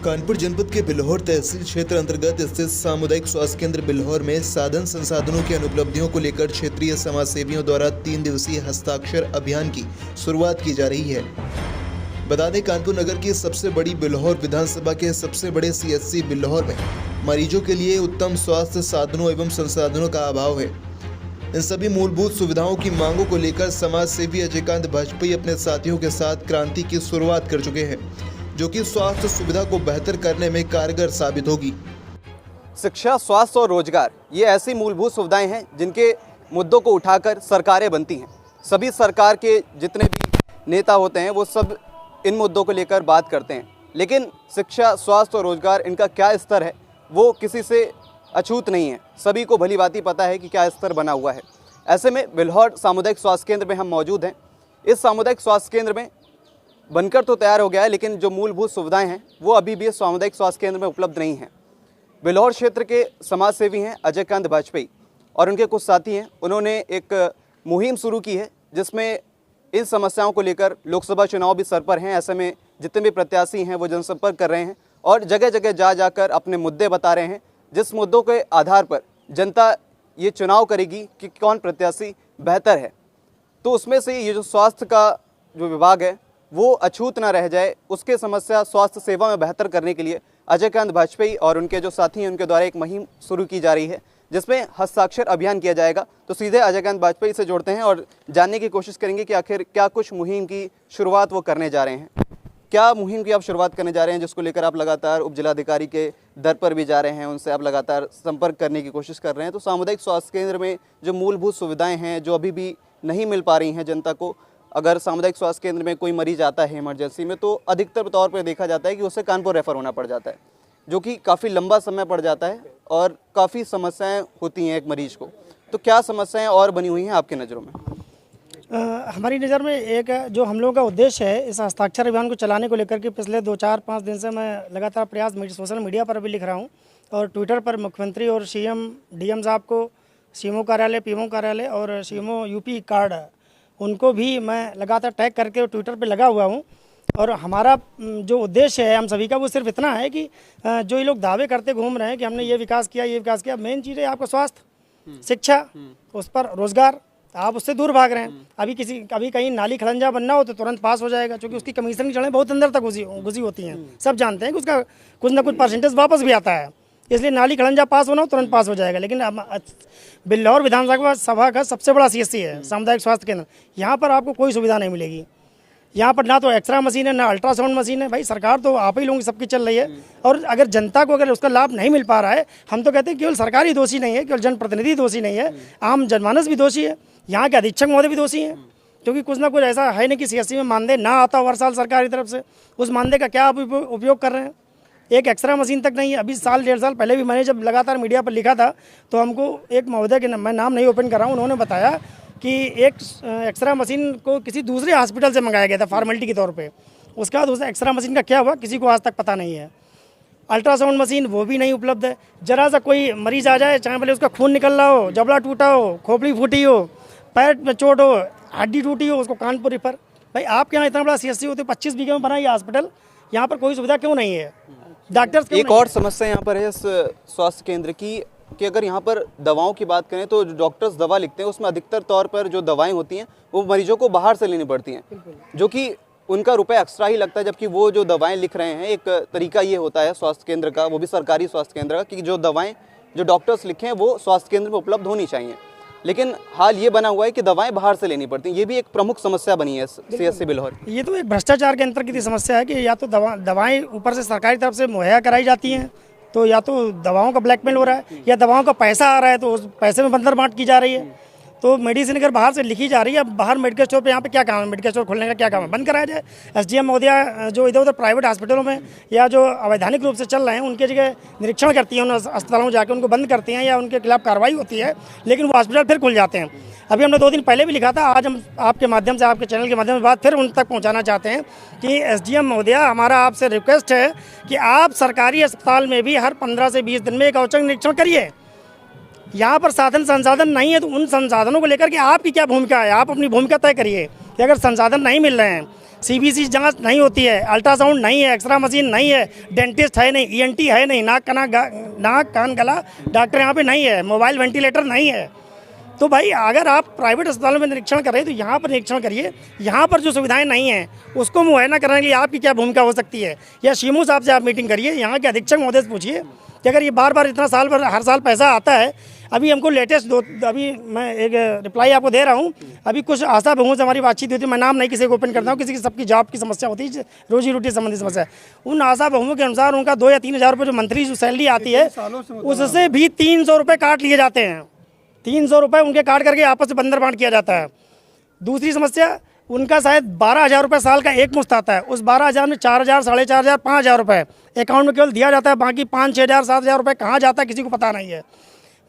कानपुर जनपद के बिल्हौर तहसील क्षेत्र अंतर्गत स्थित सामुदायिक स्वास्थ्य केंद्र बिल्हौर में साधन संसाधनों की अनुपलब्धियों को लेकर क्षेत्रीय समाज सेवियों द्वारा 3 दिवसीय हस्ताक्षर अभियान की शुरुआत की जा रही है। बता दें, कानपुर नगर की सबसे बड़ी बिल्हौर विधानसभा के सबसे बड़े सीएचसी बिल्हौर में मरीजों के लिए उत्तम स्वास्थ्य साधनों एवं संसाधनों का अभाव है। इन सभी मूलभूत सुविधाओं की मांगों को लेकर समाज सेवी अजयकांत वाजपेयी अपने साथियों के साथ क्रांति की शुरुआत कर चुके हैं, जो कि स्वास्थ्य सुविधा को बेहतर करने में कारगर साबित होगी। शिक्षा, स्वास्थ्य और रोजगार ये ऐसी मूलभूत सुविधाएं हैं जिनके मुद्दों को उठाकर सरकारें बनती हैं। सभी सरकार के जितने भी नेता होते हैं वो सब इन मुद्दों को लेकर बात करते हैं, लेकिन शिक्षा, स्वास्थ्य और रोजगार इनका क्या स्तर है वो किसी से अछूत नहीं है। सभी को भली भांति पता है कि क्या स्तर बना हुआ है। ऐसे में बिल्हौर सामुदायिक स्वास्थ्य केंद्र में हम मौजूद हैं। इस सामुदायिक स्वास्थ्य केंद्र में बनकर तो तैयार हो गया है, लेकिन जो मूलभूत सुविधाएं हैं वो अभी भी सामुदायिक स्वास्थ्य केंद्र में उपलब्ध नहीं हैं। बिल्हौर क्षेत्र के समाज सेवी हैं अजयकांत वाजपेयी और उनके कुछ साथी हैं। उन्होंने एक मुहिम शुरू की है जिसमें इन समस्याओं को लेकर लोकसभा चुनाव भी सर पर हैं। ऐसे में जितने भी प्रत्याशी हैं वो जनसंपर्क कर रहे हैं और जगह जगह जाकर अपने मुद्दे बता रहे हैं, जिस मुद्दों के आधार पर जनता ये चुनाव करेगी कि कौन प्रत्याशी बेहतर है। तो उसमें से ये जो स्वास्थ्य का जो विभाग है वो अछूत ना रह जाए, उसके समस्या स्वास्थ्य सेवा में बेहतर करने के लिए अजयकांत वाजपेयी और उनके जो साथी हैं उनके द्वारा एक मुहिम शुरू की जा रही है जिसमें हस्ताक्षर अभियान किया जाएगा। तो सीधे अजयकांत वाजपेयी से जोड़ते हैं और जानने की कोशिश करेंगे कि आखिर क्या कुछ मुहिम की शुरुआत वो करने जा रहे हैं। क्या मुहिम की आप शुरुआत करने जा रहे हैं जिसको लेकर आप लगातार उप जिलाधिकारी के दर पर भी जा रहे हैं, उनसे आप लगातार संपर्क करने की कोशिश कर रहे हैं। तो सामुदायिक स्वास्थ्य केंद्र में जो मूलभूत सुविधाएं हैं जो अभी भी नहीं मिल पा रही हैं जनता को, अगर सामुदायिक स्वास्थ्य केंद्र में कोई मरीज आता है इमरजेंसी में तो अधिकतर तौर पर देखा जाता है कि उसे कानपुर रेफर होना पड़ जाता है, जो कि काफ़ी लंबा समय पड़ जाता है और काफ़ी समस्याएँ होती हैं एक मरीज को। तो क्या समस्याएँ और बनी हुई हैं आपकी नज़रों में? हमारी नज़र में एक जो हम लोगों का उद्देश्य है इस हस्ताक्षर अभियान को चलाने को लेकर के पिछले 2-4-5 दिन से मैं लगातार प्रयास सोशल मीडिया पर भी लिख रहा हूं और ट्विटर पर मुख्यमंत्री और सीएम, डीएम साहब को, सीएमओ कार्यालय, पीएमओ कार्यालय और सीएमओ यूपी कार्ड उनको भी मैं लगातार टैग करके ट्विटर पर लगा हुआ हूँ। और हमारा जो उद्देश्य है हम सभी का वो सिर्फ इतना है कि जो ये लोग दावे करते घूम रहे हैं कि हमने ये विकास किया, मेन चीज़ है आपका स्वास्थ्य, शिक्षा, उस पर रोजगार, आप उससे दूर भाग रहे हैं। अभी कहीं नाली खलंजा बनना हो तो तुरंत पास हो जाएगा, क्योंकि उसकी कमीशन की जड़ें बहुत अंदर तक घुसी होती हैं। सब जानते हैं कि उसका कुछ ना कुछ परसेंटेज वापस भी आता है, इसलिए नाली खलंजा पास होना हो तुरंत पास हो जाएगा। लेकिन बिल्हौर विधानसभा का सबसे बड़ा सीएचसी है सामुदायिक स्वास्थ्य केंद्र, यहाँ पर आपको कोई सुविधा नहीं मिलेगी। यहाँ पर ना तो एक्सरे मशीन है, ना अल्ट्रासाउंड मशीन है। भाई सरकार तो आप ही लोगों की सबकी चल रही है, और अगर जनता को अगर उसका लाभ नहीं मिल पा रहा है, हम तो कहते हैं केवल सरकार ही दोषी नहीं है, केवल जनप्रतिनिधि दोषी नहीं है, आम जनमानस भी दोषी है, यहाँ के अधीक्षक महोदय भी दोषी हैं, क्योंकि कुछ ना कुछ ऐसा है नहीं कि सीएचसी में मानदेय ना आता हर साल सरकार की तरफ से। उस मानदेय का क्या उपयोग कर रहे हैं? एक एक्सरे मशीन तक नहीं है। अभी साल 1.5 साल पहले भी मैंने जब लगातार मीडिया पर लिखा था तो हमको एक महोदय के, मैं नाम नहीं ओपन कर रहा हूँ, उन्होंने बताया कि एक एक्सरे मशीन को किसी दूसरे हॉस्पिटल से मंगाया गया था फॉर्मेलिटी के तौर पे। उसके बाद उस एक्सरे मशीन का क्या हुआ किसी को आज तक पता नहीं है। अल्ट्रासाउंड मशीन वो भी नहीं उपलब्ध है। जरा सा कोई मरीज आ जाए, चाहे भले उसका खून निकल रहा हो, जबड़ा टूटा हो, खोपड़ी फूटी हो, पैर में चोट हो, हड्डी टूटी हो, उसको कानपुर रिफर। भाई आपके यहाँ इतना बड़ा सीएचसी होते 25 बीघे में बना ये हॉस्पिटल, यहाँ पर कोई सुविधा क्यों नहीं है? डॉक्टर्स एक और समस्या यहाँ पर है इस स्वास्थ्य केंद्र की कि अगर यहाँ पर दवाओं की बात करें तो जो डॉक्टर्स दवा लिखते हैं उसमें अधिकतर तौर पर जो दवाएं होती हैं वो मरीजों को बाहर से लेनी पड़ती हैं, जो कि उनका रुपए एक्स्ट्रा ही लगता है। जबकि वो जो दवाएं लिख रहे हैं, एक तरीका ये होता है स्वास्थ्य केंद्र का, वो भी सरकारी स्वास्थ्य केंद्र का, कि जो दवाएं जो डॉक्टर्स लिखे हैं वो स्वास्थ्य केंद्र में उपलब्ध होनी चाहिए। लेकिन हाल ये बना हुआ है कि दवाएं बाहर से लेनी पड़ती हैं। ये भी एक प्रमुख समस्या बनी है सीएचसी बिल्हौर। ये तो एक भ्रष्टाचार के अंतर्गत की समस्या है कि या तो दवाएं ऊपर से सरकारी तरफ से मुहैया कराई जाती हैं, तो या तो दवाओं का ब्लैकमेल हो रहा है, या दवाओं का पैसा आ रहा है तो उस पैसे में बंदर बांट की जा रही है। तो मेडिसिन अगर बाहर से लिखी जा रही है, बाहर मेडिकल स्टोर पे, यहाँ पे क्या काम है? मेडिकल स्टोर खोलने का क्या काम है? बंद कराया जाए। एसडीएम महोदया जो इधर उधर प्राइवेट हॉस्पिटलों में या जो अवैधानिक रूप से चल रहे हैं उनके जगह निरीक्षण करती हैं, उन अस्पतालों में जाकर उनको बंद करती हैं या उनके खिलाफ कार्रवाई होती है, लेकिन वो हॉस्पिटल फिर खुल जाते हैं। अभी हमने 2 दिन पहले भी लिखा था, आज हम आपके माध्यम से, आपके चैनल के माध्यम से बात फिर उन तक पहुँचाना चाहते हैं कि एसडीएम महोदया, हमारा आपसे रिक्वेस्ट है कि आप सरकारी अस्पताल में भी हर 15 से 20 दिन में एक औचक निरीक्षण करिए। यहाँ पर साधन संसाधन नहीं है तो उन संसाधनों को लेकर के आपकी क्या भूमिका है? आप अपनी भूमिका तय करिए। कि अगर संसाधन नहीं मिल रहे हैं, CBC जांच नहीं होती है, अल्ट्रासाउंड नहीं है, एक्सरा मशीन नहीं है, डेंटिस्ट है नहीं, ENT है नहीं, नाक कान गला डॉक्टर यहाँ पे नहीं है, मोबाइल वेंटिलेटर नहीं है, तो भाई अगर आप प्राइवेट अस्पतालों में निरीक्षण कर रहे हैं तो यहाँ पर निरीक्षण करिए। यहाँ पर जो सुविधाएं नहीं हैं उसको मुहैया कराने के लिए आपकी क्या भूमिका हो सकती है, या सीएमओ साहब से आप मीटिंग करिए, यहाँ के अधीक्षक महोदय से पूछिए कि अगर ये बार बार इतना साल भर हर साल पैसा आता है। अभी हमको लेटेस्ट अभी मैं एक रिप्लाई आपको दे रहा हूँ, अभी कुछ आशा बहुओं से हमारी बातचीत हुई थी, मैं नाम नहीं किसी को ओपन करता हूँ, किसी की सबकी जॉब की समस्या होती है, रोजी रोटी संबंधी समस्या। उन आशा बहुओं के अनुसार उनका 2 या 3 हज़ार रुपये जो मंथली जो सैलरी आती है उससे भी 300 रुपये काट लिए जाते हैं। 300 रुपये उनके काट करके आपस में बंदर बांट किया जाता है। दूसरी समस्या, उनका शायद 12,000 रुपये साल का एक मुश्त आता है, उस 12,000 में 4,000, 4,500, 5,000 रुपये अकाउंट में केवल दिया जाता है, बाकी 5-6,000, 7,000 रुपये कहाँ जाता है किसी को पता नहीं है।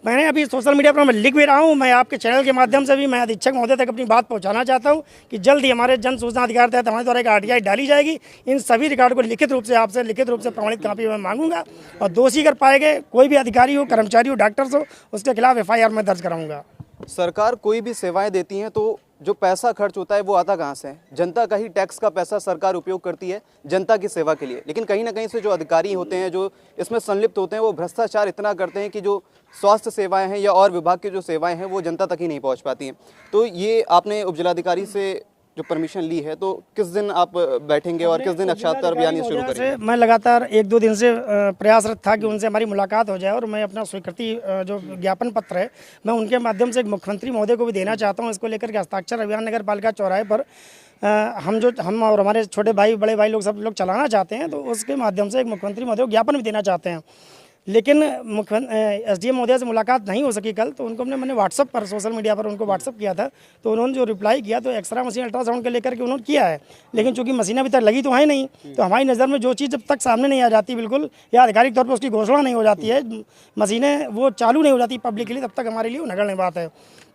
मैंने अभी सोशल मीडिया पर मैं लिख भी रहा हूँ, मैं आपके चैनल के माध्यम से भी मैं अधीक्षक महोदय तक अपनी बात पहुँचाना चाहता हूँ कि जल्द ही हमारे जन सूचना अधिकार तहत हमारे द्वारा एक RTI डाली जाएगी। इन सभी रिकॉर्ड को लिखित रूप से आपसे लिखित रूप से प्रमाणित कापी में मांगूंगा, और दोषी अगर पाए गए कोई भी अधिकारी हो, कर्मचारी हो, डॉक्टर्स हो, उसके खिलाफ FIR में दर्ज कराऊंगा। सरकार कोई भी सेवाएं देती हैं तो जो पैसा खर्च होता है वो आता कहाँ से है? जनता का ही टैक्स का पैसा सरकार उपयोग करती है जनता की सेवा के लिए, लेकिन कहीं ना कहीं से जो अधिकारी होते हैं जो इसमें संलिप्त होते हैं वो भ्रष्टाचार इतना करते हैं कि जो स्वास्थ्य सेवाएं हैं या और विभाग की जो सेवाएं हैं वो जनता तक ही नहीं पहुंच पाती हैं। तो ये आपने उपजिलाधिकारी से जो परमिशन ली है, तो किस दिन आप बैठेंगे और किस दिन अक्षात्तर अभियान शुरू करेंगे? मैं लगातार 1-2 दिन से प्रयासरत था कि उनसे हमारी मुलाकात हो जाए, और मैं अपना स्वीकृति जो ज्ञापन पत्र है मैं उनके माध्यम से एक मुख्यमंत्री महोदय को भी देना चाहता हूं। इसको लेकर के हस्ताक्षर अभियान नगर पालिका चौराहे पर हम और हमारे छोटे भाई बड़े भाई लोग सब लोग चलाना चाहते हैं, तो उसके माध्यम से एक मुख्यमंत्री महोदय को ज्ञापन भी देना चाहते हैं। लेकिन SDM महोदय से मुलाकात नहीं हो सकी कल, तो उनको मैंने व्हाट्सअप पर सोशल मीडिया पर उनको व्हाट्सअप किया था, तो उन्होंने जो रिप्लाई किया तो एक्सरा मशीन अल्ट्रासाउंड के लेकर के उन्होंने किया है, लेकिन चूंकि मशीनें अभी तक लगी तो है नहीं, तो हमारी नज़र में जो चीज़ जब तक सामने नहीं आ जाती बिल्कुल, या आधिकारिक तौर पर उसकी घोषणा नहीं हो जाती है, मशीनें वो चालू नहीं हो जाती पब्लिक के लिए, तब तक हमारे लिए नगण्य बात है।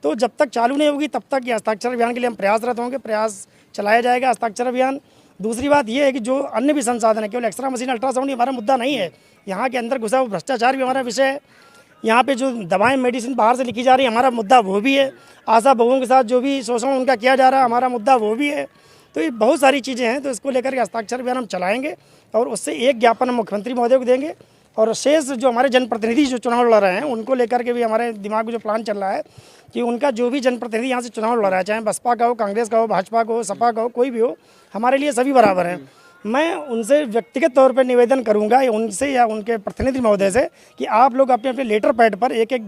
तो जब तक चालू नहीं होगी तब तक ये हस्ताक्षर अभियान के लिए हम प्रयासरत होंगे, प्रयास चलाया जाएगा हस्ताक्षर अभियान। दूसरी बात यह है कि जो अन्य भी संसाधन है, केवल एक्सरा मशीन अल्ट्रासाउंड हमारा मुद्दा नहीं है, यहाँ के अंदर घुसा हुआ भ्रष्टाचार भी हमारा विषय है। यहाँ पे जो दवाएं मेडिसिन बाहर से लिखी जा रही है हमारा मुद्दा वो भी है। आशा बहुओं के साथ जो भी शोषण उनका किया जा रहा है हमारा मुद्दा वो भी है। तो ये बहुत सारी चीज़ें हैं, तो इसको लेकर के हस्ताक्षर अभियान हम चलाएँगे, और उससे एक ज्ञापन हम मुख्यमंत्री महोदय को देंगे, और शेष जो हमारे जनप्रतिनिधि जो चुनाव लड़ रहे हैं उनको लेकर के भी हमारे दिमाग में जो प्लान चल रहा है कि उनका जो भी जनप्रतिनिधि यहाँ से चुनाव लड़ रहा है, चाहे बसपा का हो, कांग्रेस का हो, भाजपा का हो, सपा का हो, कोई भी हो, हमारे लिए सभी बराबर हैं। मैं उनसे व्यक्तिगत तौर पर निवेदन करूंगा, उनसे या उनके प्रतिनिधि महोदय से, कि आप लोग अपने अपने लेटर पैड पर एक एक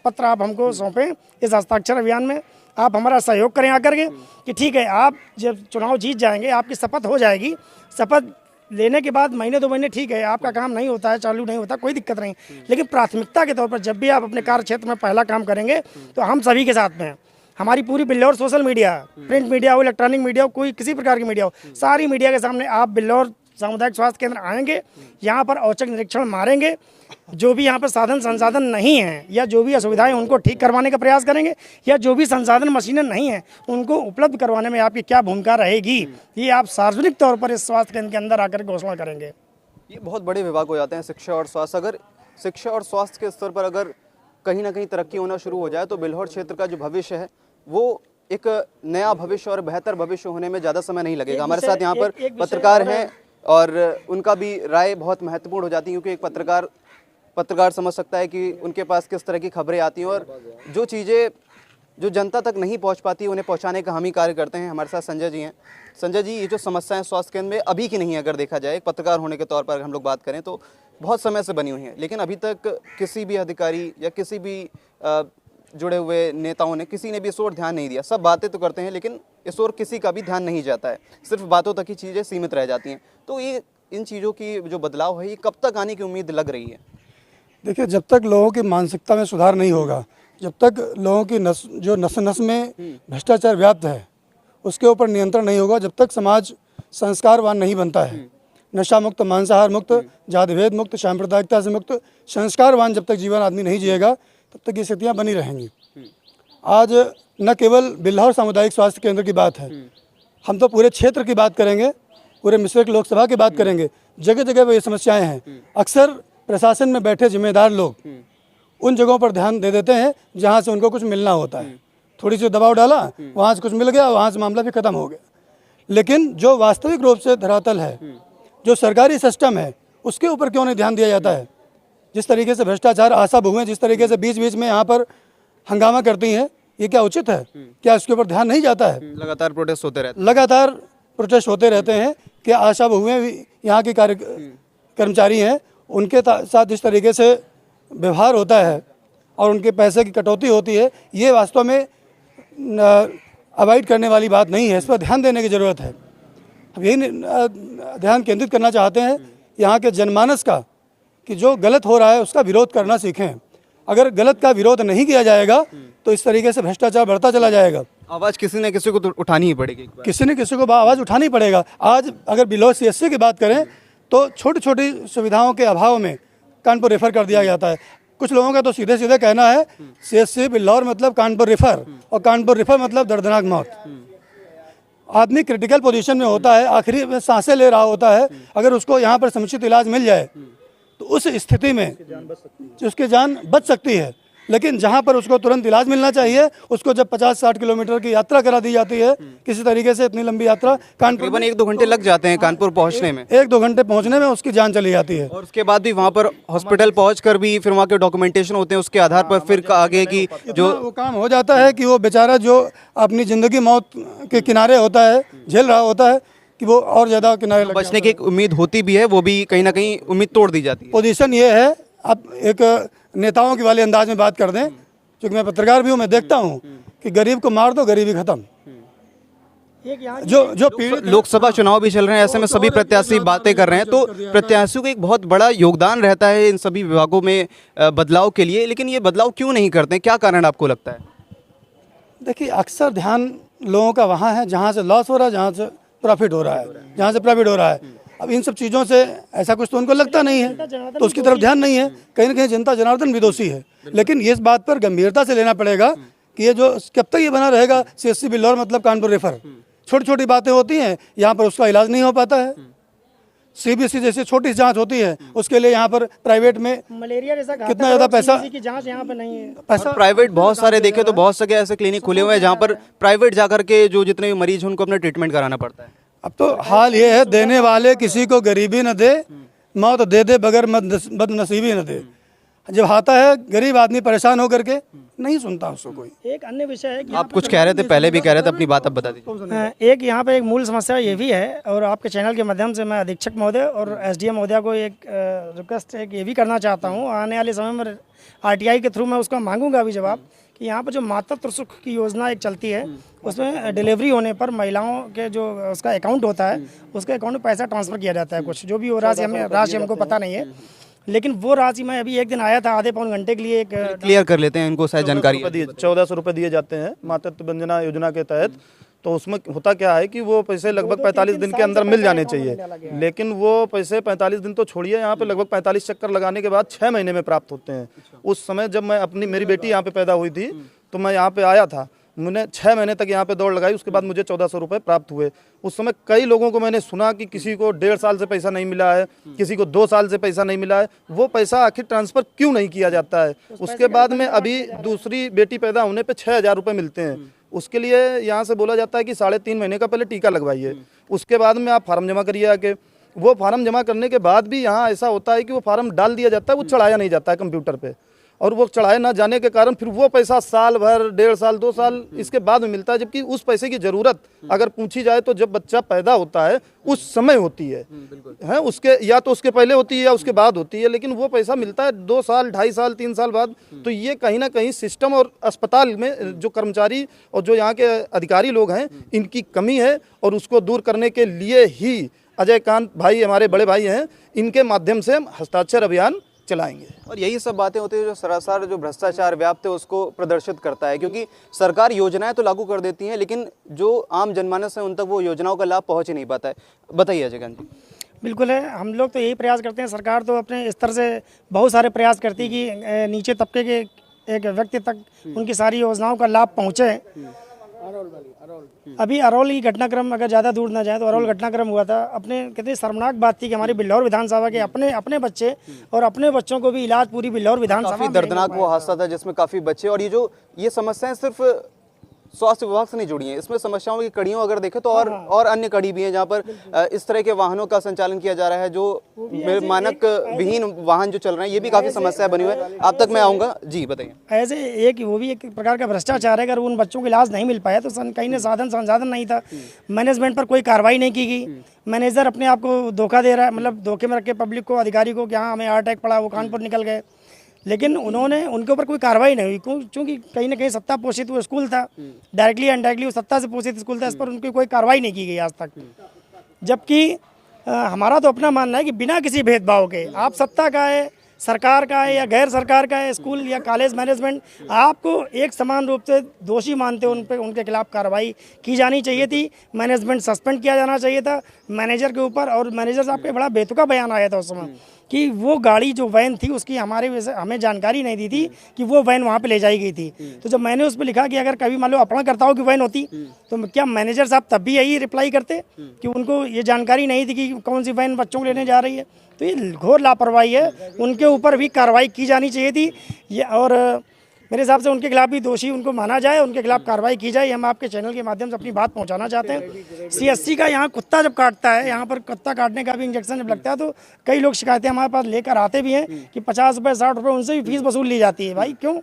पत्र आप हमको सौंपें इस हस्ताक्षर अभियान में। आप हमारा सहयोग करें आकर के कि ठीक है, आप जब चुनाव जीत जाएंगे, आपकी शपथ हो जाएगी, शपथ लेने के बाद महीने 2 महीने ठीक है, आपका काम नहीं होता है, चालू नहीं होता, कोई दिक्कत नहीं, लेकिन प्राथमिकता के तौर पर जब भी आप अपने कार्य क्षेत्र में पहला काम करेंगे तो हम सभी के साथ में हैं। हमारी पूरी बिल्लौर सोशल मीडिया, प्रिंट मीडिया हो, इलेक्ट्रॉनिक मीडिया हो, कोई किसी प्रकार की मीडिया हो, सारी मीडिया के सामने आप बिल्लौर सामुदायिक स्वास्थ्य केंद्र आएंगे, यहाँ पर औचक निरीक्षण मारेंगे, जो भी यहाँ पर साधन संसाधन नहीं हैं या जो भी असुविधाएं उनको ठीक करवाने का प्रयास करेंगे, या जो भी संसाधन मशीनें नहीं हैं उनको उपलब्ध करवाने में आपकी क्या भूमिका रहेगी, ये आप सार्वजनिक तौर पर इस स्वास्थ्य केंद्र के अंदर आकर घोषणा करेंगे। ये बहुत बड़े विभाग हो जाते हैं, शिक्षा और स्वास्थ्य। अगर शिक्षा और स्वास्थ्य के स्तर पर अगर कहीं ना कहीं तरक्की होना शुरू हो जाए तो बिल्हौर क्षेत्र का जो भविष्य है वो एक नया भविष्य और बेहतर भविष्य होने में ज़्यादा समय नहीं लगेगा। हमारे साथ यहाँ पर पत्रकार हैं और उनका भी राय बहुत महत्वपूर्ण हो जाती है, क्योंकि एक पत्रकार समझ सकता है कि उनके पास किस तरह की खबरें आती हैं और जो चीज़ें जो जनता तक नहीं पहुंच पाती उन्हें पहुंचाने का हम ही कार्य करते हैं। हमारे साथ संजय जी हैं। संजय जी, ये जो समस्याएं स्वास्थ्य केंद्र में अभी की नहीं है, अगर देखा जाए एक पत्रकार होने के तौर पर हम लोग बात करें तो बहुत समय से बनी हुई हैं, लेकिन अभी तक किसी भी अधिकारी या किसी भी जुड़े हुए नेताओं ने किसी ने भी इस ओर ध्यान नहीं दिया। सब बातें तो करते हैं लेकिन इस ओर किसी का भी ध्यान नहीं जाता है, सिर्फ बातों तक ही चीज़ें सीमित रह जाती हैं। तो ये इन चीज़ों की जो बदलाव है ये कब तक आने की उम्मीद लग रही है? देखिए, जब तक लोगों की मानसिकता में सुधार नहीं होगा, जब तक लोगों की नस नस में भ्रष्टाचार व्याप्त है उसके ऊपर नियंत्रण नहीं होगा, जब तक समाज संस्कारवान नहीं बनता है, नशा मुक्त, मांसाहार मुक्त, जाति भेद मुक्त, सांप्रदायिकता से मुक्त, संस्कारवान जब तक जीवन आदमी नहीं जिएगा तब तक ये स्थितियाँ बनी रहेंगी। आज न केवल बिल्हौर सामुदायिक स्वास्थ्य केंद्र की बात है, हम तो पूरे क्षेत्र की बात करेंगे, पूरे मिश्रिक लोकसभा की बात करेंगे। जगह जगह पर ये समस्याएं हैं। अक्सर प्रशासन में बैठे जिम्मेदार लोग उन जगहों पर ध्यान दे देते हैं जहां से उनको कुछ मिलना होता है। थोड़ी सी दबाव डाला, वहाँ से कुछ मिल गया, वहाँ से मामला भी खत्म हो गया। लेकिन जो वास्तविक रूप से धरातल है, जो सरकारी सिस्टम है, उसके ऊपर क्यों नहीं ध्यान दिया जाता है? जिस तरीके से भ्रष्टाचार आशा बहुएं जिस तरीके से बीच बीच में यहाँ पर हंगामा करती हैं, ये क्या उचित है? क्या इसके ऊपर ध्यान नहीं जाता है? लगातार प्रोटेस्ट होते रहते लगातार प्रोटेस्ट होते रहते हैं कि आशा बहुएं भी यहाँ की कर्मचारी हैं, उनके साथ इस तरीके से व्यवहार होता है और उनके पैसे की कटौती होती है, ये वास्तव में अवॉइड करने वाली बात नहीं है। इस पर ध्यान देने की ज़रूरत है। अब यही ध्यान केंद्रित करना चाहते हैं यहाँ के जनमानस का कि जो गलत हो रहा है उसका विरोध करना सीखें। अगर गलत का विरोध नहीं किया जाएगा तो इस तरीके से भ्रष्टाचार बढ़ता चला जाएगा। आवाज़ किसी न किसी को तो उठानी ही पड़ेगी एक बार। किसी न किसी को आवाज़ उठानी पड़ेगा। आज अगर बिलोर CSC की बात करें तो छोटी छोटी सुविधाओं के अभाव में कानपुर रेफर कर दिया जाता है। कुछ लोगों का तो सीधे सीधे कहना है CSC बिल्लौर मतलब कानपुर रेफर, और कानपुर रेफर मतलब दर्दनाक मौत। आदमी क्रिटिकल पोजीशन में होता है, आखिरी में सांसें ले रहा होता है, अगर उसको यहाँ पर समुचित इलाज मिल जाए तो उस स्थिति में उसकी जान बच सकती है। लेकिन जहाँ पर उसको तुरंत इलाज मिलना चाहिए, उसको जब 50-60 किलोमीटर की यात्रा करा दी जाती है किसी तरीके से, इतनी लंबी यात्रा, कानपुर तकरीबन 1-2 घंटे लग जाते हैं कानपुर पहुंचने में। 1-2 घंटे पहुंचने में उसकी जान चली जाती है। और उसके बाद भी वहाँ पर हॉस्पिटल पहुँचकर भी फिर वहाँ के डॉक्यूमेंटेशन होते हैं, उसके आधार पर फिर आगे की जो वो काम हो जाता है कि वो बेचारा जो अपनी ज़िंदगी मौत के किनारे होता है, झेल रहा होता है, कि वो और ज़्यादा किनारे लग बचने की एक उम्मीद होती भी है, वो भी कहीं ना कहीं उम्मीद तोड़ दी जाती है। पोजीशन ये है। अब एक नेताओं के वाले अंदाज में बात कर दें, क्योंकि मैं पत्रकार भी हूँ, मैं देखता हूँ कि गरीब को मार दो, गरीबी खत्म। जो पीड़ित लोकसभा चुनाव भी चल रहे हैं, ऐसे में सभी प्रत्याशी बातें कर रहे हैं, तो प्रत्याशियों का एक बहुत बड़ा योगदान रहता है इन सभी विभागों में बदलाव के लिए। लेकिन ये बदलाव क्यों नहीं करते हैं, क्या कारण आपको लगता है? देखिए, अक्सर ध्यान लोगों का वहाँ है जहाँ से लॉस हो रहा है, जहाँ से प्रॉफिट हो रहा है, जहाँ से प्रॉफिट हो रहा है। अब इन सब चीज़ों से ऐसा कुछ तो उनको लगता नहीं है, तो उसकी तरफ ध्यान नहीं है। कहीं ना कहीं जनता जनार्दन भी दोषी है। लेकिन इस बात पर गंभीरता से लेना पड़ेगा कि ये जो कब तक ये बना रहेगा CSC बिल्लौर मतलब कानपुर रेफर। छोटी छोटी बातें होती हैं, यहाँ पर उसका इलाज नहीं हो पाता है। CBC जैसी छोटी जांच होती है, उसके लिए यहाँ पर प्राइवेट में मलेरिया जैसा कितना ज़्यादा पैसा की जांच यहाँ पे नहीं है। पैसा प्राइवेट बहुत सारे देखे तो बहुत सारे ऐसे क्लिनिक खुले हुए हैं जहाँ पर प्राइवेट जाकर के जो जितने भी मरीज हैं उनको अपना ट्रीटमेंट कराना पड़ता है। अब तो हाल ये है, देने वाले किसी को गरीबी न दे, मौत दे दे बगैर बदनसीबी न दे। जब आता है गरीब आदमी परेशान होकर के, नहीं सुनता उसको कोई। एक अन्य विषय है कि आप कुछ कह रहे थे, पहले भी कह रहे थे, अपनी बात अब बता दीजिए। एक यहाँ पे एक मूल समस्या ये भी है, और आपके चैनल के माध्यम से मैं अधीक्षक महोदय और SDM महोदय को एक रिक्वेस्ट एक ये भी करना चाहता हूँ, आने वाले समय में RTI के थ्रू मैं उसका मांगूंगा भी जवाब, कि यहाँ पर जो मातृत्व सुख की योजना एक चलती है, उसमें डिलीवरी होने पर महिलाओं के जो उसका अकाउंट होता है, उसके अकाउंट में पैसा ट्रांसफ़र किया जाता है। कुछ जो भी वो राशि हमको पता नहीं है, लेकिन वो राशि मैं अभी एक दिन आया था आधे पौन घंटे के लिए, एक क्लियर कर लेते हैं, इनको शायद जानकारी है। 1400 रुपये दिए जाते हैं मातृत्व वंदना योजना के तहत। तो उसमें होता क्या है कि वो पैसे लगभग 45 दिन के अंदर मिल जाने चाहिए, लेकिन वो पैसे 45 दिन तो छोड़िए, यहाँ पे लगभग 45 चक्कर लगाने के बाद 6 महीने में प्राप्त होते हैं। उस समय जब मैं मेरी बेटी यहाँ पे पैदा हुई थी तो मैं यहाँ पे आया था, मैंने 6 महीने तक यहाँ पे दौड़ लगाई, उसके बाद मुझे 1400 रुपये प्राप्त हुए। उस समय कई लोगों को मैंने सुना कि किसी को 1.5 साल से पैसा नहीं मिला है, किसी को 2 साल से पैसा नहीं मिला है। वो पैसा आखिर ट्रांसफ़र क्यों नहीं किया जाता है? उसके बाद में अभी दूसरी बेटी पैदा होने पे 6000 रुपये मिलते हैं। उसके लिए यहाँ से बोला जाता है कि 3.5 महीने का पहले टीका लगवाइए, उसके बाद में आप फार्म जमा करिए आके। वो फार्म जमा करने के बाद भी यहाँ ऐसा होता है कि वो फार्म डाल दिया जाता है, वो चढ़ाया नहीं जाता है कंप्यूटर पे, और वो चढ़ाए ना जाने के कारण फिर वो पैसा साल भर, 1.5 साल, 2 साल इसके बाद में मिलता है। जबकि उस पैसे की ज़रूरत अगर पूछी जाए तो जब बच्चा पैदा होता है उस समय होती है, उसके या तो उसके पहले होती है या उसके बाद होती है, लेकिन वो पैसा मिलता है 2 साल, 2.5 साल, 3 साल बाद। तो ये कहीं ना कहीं सिस्टम और अस्पताल में जो कर्मचारी और जो यहाँ के अधिकारी लोग हैं, इनकी कमी है, और उसको दूर करने के लिए ही अजय कांत भाई हमारे बड़े भाई हैं, इनके माध्यम से हम हस्ताक्षर अभियान चलाएंगे। और यही सब बातें होती है जो सरासर जो भ्रष्टाचार व्याप्त है उसको प्रदर्शित करता है, क्योंकि सरकार योजनाएं तो लागू कर देती है, लेकिन जो आम जनमानस है उन तक वो योजनाओं का लाभ पहुंच ही नहीं पाता है। बताइए अजय कांत जी। बिल्कुल है, हम लोग तो यही प्रयास करते हैं। सरकार तो अपने स्तर से बहुत सारे प्रयास करती है कि नीचे तबके के एक व्यक्ति तक उनकी सारी योजनाओं का लाभ पहुँचे। अभी अरौल की घटनाक्रम अगर ज़्यादा दूर ना जाए तो अरौल घटनाक्रम हुआ था। अपने कितनी शर्मनाक बात थी कि हमारी बिल्लौर विधानसभा के अपने बच्चे और अपने बच्चों को भी इलाज पूरी बिल्लौर विधानसभा काफी दर्दनाक वो हादसा था जिसमें काफी बच्चे, और ये समस्याएं सिर्फ स्वास्थ्य विभाग से नहीं जुड़ी हैं। इसमें समस्याओं की कड़ियों अगर देखें तो और अन्य कड़ी भी हैं जहाँ पर इस तरह के वाहनों का संचालन किया जा रहा है जो मानक विहीन वाहन जो चल रहे हैं, ये भी काफ़ी समस्या बनी हुई है। आप तक मैं आऊँगा, जी बताइए। ऐसे एक वो भी एक प्रकार का भ्रष्टाचार है। अगर उन बच्चों को इलाज नहीं मिल पाया तो कहीं ने संसाधन नहीं था, मैनेजमेंट पर कोई कार्रवाई नहीं की गई। मैनेजर अपने आप को धोखा दे रहा है, मतलब धोखे में रख के पब्लिक को, अधिकारी को कि हाँ हमें हार्ट अटैक पड़ा, वो कानपुर निकल गए, लेकिन उन्होंने उनके ऊपर कोई कार्रवाई नहीं हुई क्योंकि कहीं ना कहीं सत्ता पोषित वो स्कूल था, डायरेक्टली इनडायरेक्टली वो सत्ता से पोषित स्कूल था, इस पर उनकी कोई कार्रवाई नहीं की गई आज तक। जबकि हमारा तो अपना मानना है कि बिना किसी भेदभाव के, आप सत्ता का है, सरकार का है या गैर सरकार का है, स्कूल या कॉलेज मैनेजमेंट, आपको एक समान रूप से दोषी मानते हो उनके खिलाफ कार्रवाई की जानी चाहिए थी। मैनेजमेंट सस्पेंड किया जाना चाहिए था मैनेजर के ऊपर। और मैनेजर साहब का बड़ा बेतुका बयान आया था उस समय कि वो गाड़ी जो वैन थी उसकी हमें जानकारी नहीं दी थी कि वो वैन वहाँ पे ले जाई गई थी। तो जब मैंने उस पर लिखा कि अगर कभी मान लो अपहरणकर्ताओं की वैन होती तो क्या मैनेजर साहब तब भी यही रिप्लाई करते कि उनको ये जानकारी नहीं थी कि कौन सी वैन बच्चों को लेने जा रही है? तो ये घोर लापरवाही है, उनके ऊपर भी कार्रवाई की जानी चाहिए थी ये। और मेरे हिसाब से उनके खिलाफ भी दोषी उनको माना जाए, उनके खिलाफ कार्रवाई की जाए। हम आपके चैनल के माध्यम से अपनी बात पहुंचाना चाहते हैं। सीएससी का यहाँ कुत्ता जब काटता है, यहाँ पर कुत्ता काटने का भी इंजेक्शन जब लगता है तो कई लोग शिकायतें हमारे पास लेकर आते भी हैं कि 50 रुपये 60 रुपये उनसे भी फीस वसूल ली जाती है। भाई क्यों?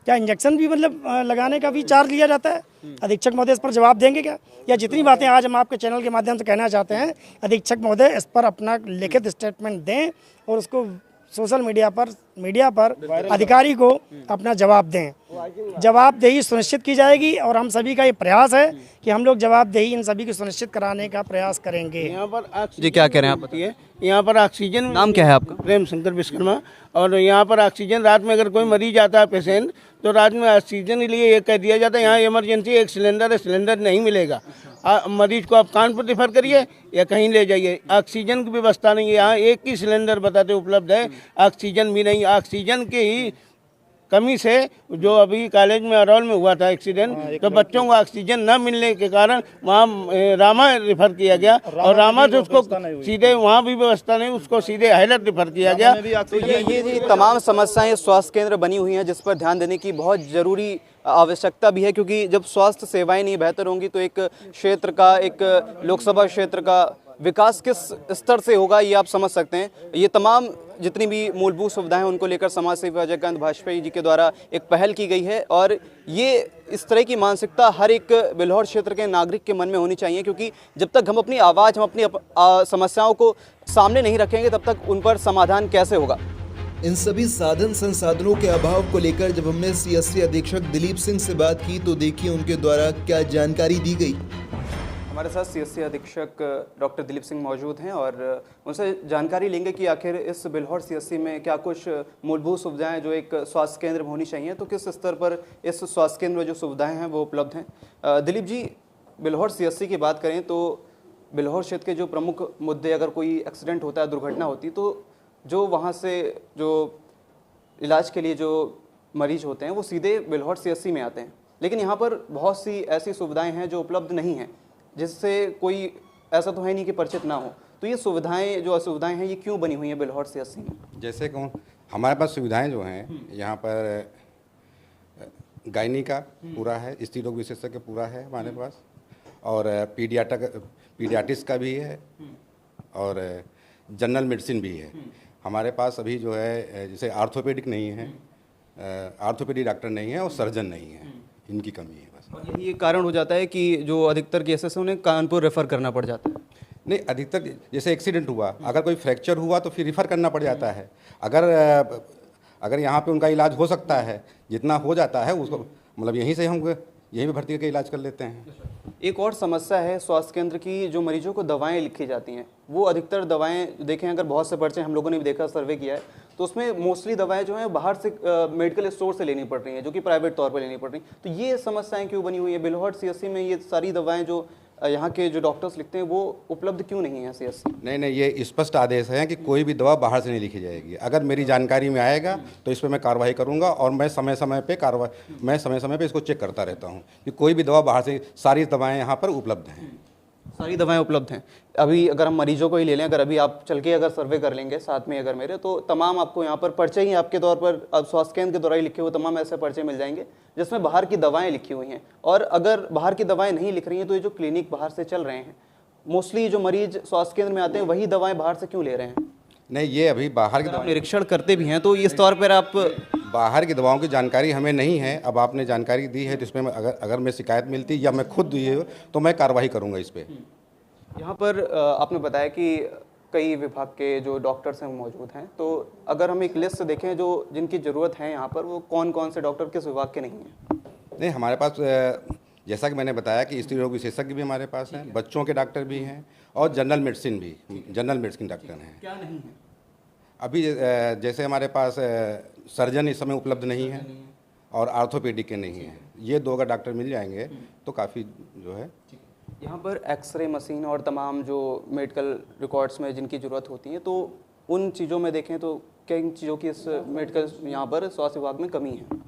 क्या इंजेक्शन भी मतलब लगाने का भी चार्ज लिया जाता है? अधीक्षक महोदय इस पर जवाब देंगे क्या? या जितनी बातें आज हम आपके चैनल के माध्यम से कहना चाहते हैं, अधीक्षक महोदय इस पर अपना लिखित स्टेटमेंट दें और उसको सोशल मीडिया पर अधिकारी को अपना जवाब दें। जवाबदेही सुनिश्चित की जाएगी और हम सभी का ये प्रयास है कि हम लोग जवाबदेही इन सभी की सुनिश्चित कराने का प्रयास करेंगे। यहाँ पर जी क्या कह रहे हैं आप? बताइए। यहाँ पर ऑक्सीजन, नाम क्या है आपका? प्रेम शंकर विश्वकर्मा। और यहाँ पर ऑक्सीजन रात में अगर कोई मरीज आता है पेशेंट, तो रात में ऑक्सीजन के लिए ये कह दिया जाता है यहाँ इमरजेंसी एक सिलेंडर है, सिलेंडर नहीं मिलेगा, मरीज को आप कानपुर रेफर करिए या कहीं ले जाइए। ऑक्सीजन की व्यवस्था नहीं है यहाँ, एक ही सिलेंडर बताते उपलब्ध है, ऑक्सीजन भी नहीं। ऑक्सीजन के ही कमी से जो अभी कॉलेज में अरौल में हुआ था एक्सीडेंट, तो बच्चों को ऑक्सीजन न मिलने के कारण वहाँ रामा रेफर किया गया और रामा से उसको सीधे वहाँ भी व्यवस्था नहीं, उसको सीधे हाईलैंड रेफर किया गया। तो ये तमाम समस्याएं स्वास्थ्य केंद्र बनी हुई हैं जिस पर ध्यान देने की बहुत ज़रूरी आवश्यकता भी है, क्योंकि जब स्वास्थ्य सेवाएं नहीं बेहतर होंगी तो एक क्षेत्र का, एक लोकसभा क्षेत्र का विकास किस स्तर से होगा ये आप समझ सकते हैं। ये तमाम जितनी भी मूलभूत सुविधाएं उनको लेकर समाज सेवी अजयकांत वाजपेयी जी के द्वारा एक पहल की गई है और ये इस तरह की मानसिकता हर एक बिल्हौर क्षेत्र के नागरिक के मन में होनी चाहिए, क्योंकि जब तक हम अपनी आवाज़, हम अपनी समस्याओं को सामने नहीं रखेंगे तब तक उन पर समाधान कैसे होगा। इन सभी साधन संसाधनों के अभाव को लेकर जब हमने सीएससी अधीक्षक दिलीप सिंह से बात की तो देखिए उनके द्वारा क्या जानकारी दी गई। हमारे साथ सीएससी अधीक्षक डॉक्टर दिलीप सिंह मौजूद हैं और उनसे जानकारी लेंगे कि आखिर इस बिल्हौर सीएससी में क्या कुछ मूलभूत सुविधाएं जो एक स्वास्थ्य केंद्र में होनी चाहिए, तो किस स्तर पर इस स्वास्थ्य केंद्र में जो सुविधाएं हैं वो उपलब्ध हैं। दिलीप जी, बिल्हौर सीएससी की बात करें तो बिल्हौर क्षेत्र के जो प्रमुख मुद्दे, अगर कोई एक्सीडेंट होता है, दुर्घटना होती, तो जो वहाँ से जो इलाज के लिए जो मरीज होते हैं वो सीधे बिल्हौर सीएससी में आते हैं, लेकिन यहाँ पर बहुत सी ऐसी सुविधाएं हैं जो उपलब्ध नहीं हैं, जिससे कोई ऐसा तो है नहीं कि परिचित ना हो। तो ये सुविधाएं, जो असुविधाएं हैं, ये क्यों बनी हुई हैं बिल्हौर सीएससी में? जैसे कहूँ, हमारे पास सुविधाएं जो हैं यहाँ पर गायनी का पूरा है, स्त्री रोग विशेषज्ञ पूरा है हमारे पास, और पीडियाट्रिक्स का भी है और जनरल मेडिसिन भी है हमारे पास। अभी जो है जैसे आर्थोपेडिक नहीं है, आर्थोपेडिक डॉक्टर नहीं है और सर्जन नहीं है, इनकी कमी है बस। और यही कारण हो जाता है कि जो अधिकतर केसेस हैं उन्हें कानपुर रेफ़र करना पड़ जाता है। नहीं, अधिकतर जैसे एक्सीडेंट हुआ, अगर कोई फ्रैक्चर हुआ तो फिर रिफ़र करना पड़ जाता है। अगर यहाँ पे उनका इलाज हो सकता है, जितना हो जाता है उसको, मतलब यहीं से हम यहीं पे भर्ती करके इलाज कर लेते हैं। एक और समस्या है स्वास्थ्य केंद्र की, जो मरीजों को दवाएं लिखी जाती हैं, वो अधिकतर दवाएं देखें, अगर बहुत से पर्चे हम लोगों ने भी देखा, सर्वे किया है, तो उसमें मोस्टली दवाएं जो हैं बाहर से मेडिकल स्टोर से लेनी पड़ रही हैं, जो कि प्राइवेट तौर पर लेनी पड़ रही हैं। तो ये समस्याएं क्यों बनी हुई है? बिल्हौर सीएससी में ये सारी दवाएं जो यहाँ के जो डॉक्टर्स लिखते हैं वो उपलब्ध क्यों नहीं है सीएससी? नहीं, ये स्पष्ट आदेश है कि कोई भी दवा बाहर से नहीं लिखी जाएगी। अगर मेरी जानकारी में आएगा तो इस पर मैं कार्रवाई करूंगा और मैं समय समय पे इसको चेक करता रहता हूं कि कोई भी दवा बाहर से, सारी दवाएं यहाँ पर उपलब्ध हैं। सारी दवाएं उपलब्ध हैं। अभी अगर हम मरीजों को ही ले लें, अगर अभी आप चल के अगर सर्वे कर लेंगे साथ में अगर मेरे, तो तमाम आपको यहाँ पर पर्चे ही आपके तौर पर अब स्वास्थ्य केंद्र के द्वारा ही लिखे हुए तमाम ऐसे पर्चे मिल जाएंगे जिसमें बाहर की दवाएं लिखी हुई हैं। और अगर बाहर की दवाएं नहीं लिख रही हैं तो ये जो क्लिनिक बाहर से चल रहे हैं, मोस्टली जो मरीज स्वास्थ्य केंद्र में आते हैं वही दवाएं बाहर से क्यों ले रहे हैं? नहीं, ये अभी बाहर की अगर आप निरीक्षण करते भी हैं तो इस तौर पर आप बाहर की दवाओं की जानकारी हमें नहीं है। अब आपने जानकारी दी है, जिसमें अगर मैं शिकायत मिलती या मैं खुद दी तो मैं कार्रवाई करूँगा इस पर। यहाँ पर आपने बताया कि कई विभाग के जो डॉक्टर्स हैं वो मौजूद हैं, तो अगर हम एक लिस्ट देखें जो जिनकी ज़रूरत है यहाँ पर, वो कौन कौन से डॉक्टर किस विभाग के नहीं हैं? नहीं, हमारे पास जैसा कि मैंने बताया कि स्त्री रोग विशेषज्ञ भी हमारे पास हैं, बच्चों के डॉक्टर भी हैं और जनरल मेडिसिन डॉक्टर हैं। क्या नहीं है? अभी जैसे हमारे पास सर्जन इस समय उपलब्ध नहीं है और आर्थोपेडिक के नहीं है। ये 2 अगर डॉक्टर मिल जाएंगे तो काफ़ी जो है। यहाँ पर एक्सरे मशीन और तमाम जो मेडिकल रिकॉर्ड्स में जिनकी ज़रूरत होती है, तो उन चीज़ों में देखें तो किन चीज़ों की इस मेडिकल यहाँ पर स्वास्थ्य विभाग में कमी है?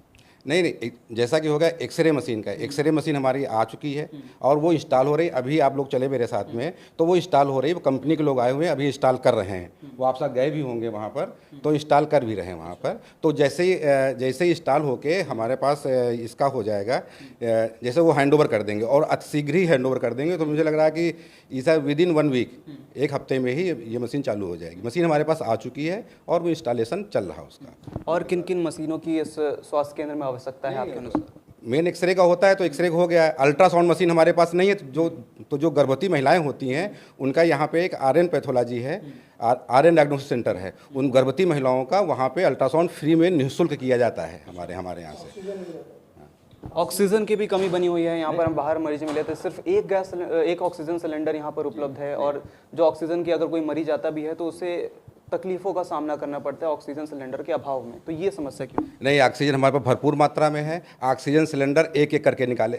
नहीं, जैसा कि होगा एक्सरे मशीन का, एक्सरे मशीन हमारी आ चुकी है और वो इंस्टॉल हो रही। अभी आप लोग चले मेरे साथ में तो वो इंस्टॉल हो रही है। वो कंपनी के लोग आए हुए हैं, अभी इंस्टॉल कर रहे हैं। वो आप साथ गए भी होंगे वहाँ पर, तो इंस्टॉल कर भी रहे हैं वहाँ पर। तो जैसे ही इंस्टॉल होके हमारे पास इसका हो जाएगा, जैसे वो हैंड ओवर कर देंगे और अतिशीघ्र ही हैंड ओवर कर देंगे, तो मुझे लग रहा है कि इस विदिन 1 वीक, 1 हफ्ते में ही ये मशीन चालू हो जाएगी। मशीन हमारे पास आ चुकी है और वो इंस्टॉलेशन चल रहा है उसका। और किन किन मशीनों की इस स्वास्थ्य केंद्र में आवश्यकता है आपके अनुसार? मेन एक्सरे का होता है तो एक्सरे का हो गया। अल्ट्रासाउंड मशीन हमारे पास नहीं है। जो गर्भवती महिलाएं होती हैं उनका यहाँ पे एक RN पैथोलॉजी है, RN डायग्नोस्टिक सेंटर है। उन गर्भवती महिलाओं का वहाँ पे अल्ट्रासाउंड फ्री में निःशुल्क किया जाता है हमारे यहाँ से। ऑक्सीजन की भी कमी बनी हुई है। यहाँ पर हम बाहर मरीज मिले थे, सिर्फ एक ऑक्सीजन सिलेंडर यहाँ पर उपलब्ध है, और जो ऑक्सीजन की अगर कोई मरीज आता भी है तो उसे तकलीफों का सामना करना पड़ता है ऑक्सीजन सिलेंडर के अभाव में। तो ये समस्या क्यों? नहीं, ऑक्सीजन हमारे पास भरपूर मात्रा में है। ऑक्सीजन सिलेंडर एक करके निकाले।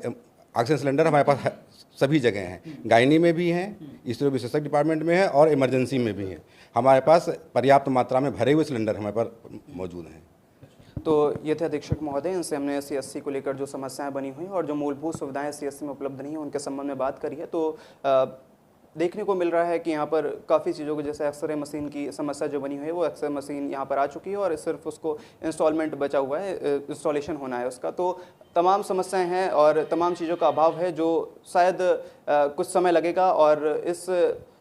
ऑक्सीजन सिलेंडर हमारे पास सभी जगह हैं, गायनी में भी हैं, स्त्री विशेषज्ञ डिपार्टमेंट में है और इमरजेंसी में भी है। हमारे पास पर्याप्त मात्रा में भरे हुए सिलेंडर हमारे पास मौजूद हैं। तो ये थे अधीक्षक महोदय, इनसे हमने SC को लेकर जो समस्याएं बनी हुई और जो मूलभूत सुविधाएं SC में उपलब्ध नहीं है उनके संबंध में बात करी है। तो देखने को मिल रहा है कि यहाँ पर काफ़ी चीज़ों को, जैसे एक्सरे मशीन की समस्या जो बनी हुई है, वो एक्सरे मशीन यहाँ पर आ चुकी है और सिर्फ उसको इंस्टॉलमेंट बचा हुआ है, इंस्टॉलेशन होना है उसका। तो तमाम समस्याएं हैं और तमाम चीज़ों का अभाव है जो शायद कुछ समय लगेगा, और इस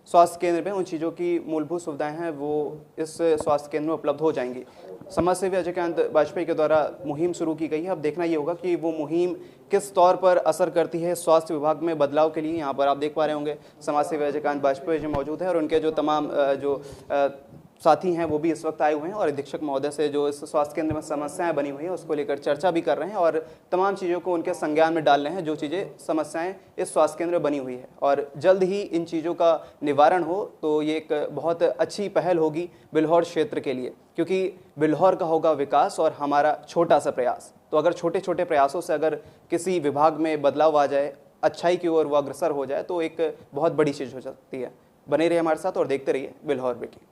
स्वास्थ्य केंद्र में उन चीज़ों की मूलभूत सुविधाएं हैं वो इस स्वास्थ्य केंद्र में उपलब्ध हो जाएंगी। समाजसेवी अजयकांत वाजपेयी के द्वारा मुहिम शुरू की गई है। अब देखना ये होगा कि वो मुहिम किस तौर पर असर करती है स्वास्थ्य विभाग में बदलाव के लिए। यहाँ पर आप देख पा रहे होंगे समाजसेवी अजयकांत वाजपेयी जी मौजूद है और उनके जो तमाम जो साथी हैं वो भी इस वक्त आए हुए हैं और अधीक्षक महोदय से जो इस स्वास्थ्य केंद्र में समस्याएं बनी हुई हैं उसको लेकर चर्चा भी कर रहे हैं और तमाम चीज़ों को उनके संज्ञान में डाल रहे हैं, जो चीज़ें समस्याएं इस स्वास्थ्य केंद्र में बनी हुई है। और जल्द ही इन चीज़ों का निवारण हो तो ये एक बहुत अच्छी पहल होगी बिल्हौर क्षेत्र के लिए, क्योंकि बिल्हौर का होगा विकास और हमारा छोटा सा प्रयास। तो अगर छोटे छोटे प्रयासों से अगर किसी विभाग में बदलाव आ जाए, अच्छाई की ओर वो अग्रसर हो जाए, तो एक बहुत बड़ी चीज़ हो सकती है। बने रहिए हमारे साथ और देखते रहिए बिल्हौर ब्रेकिंग।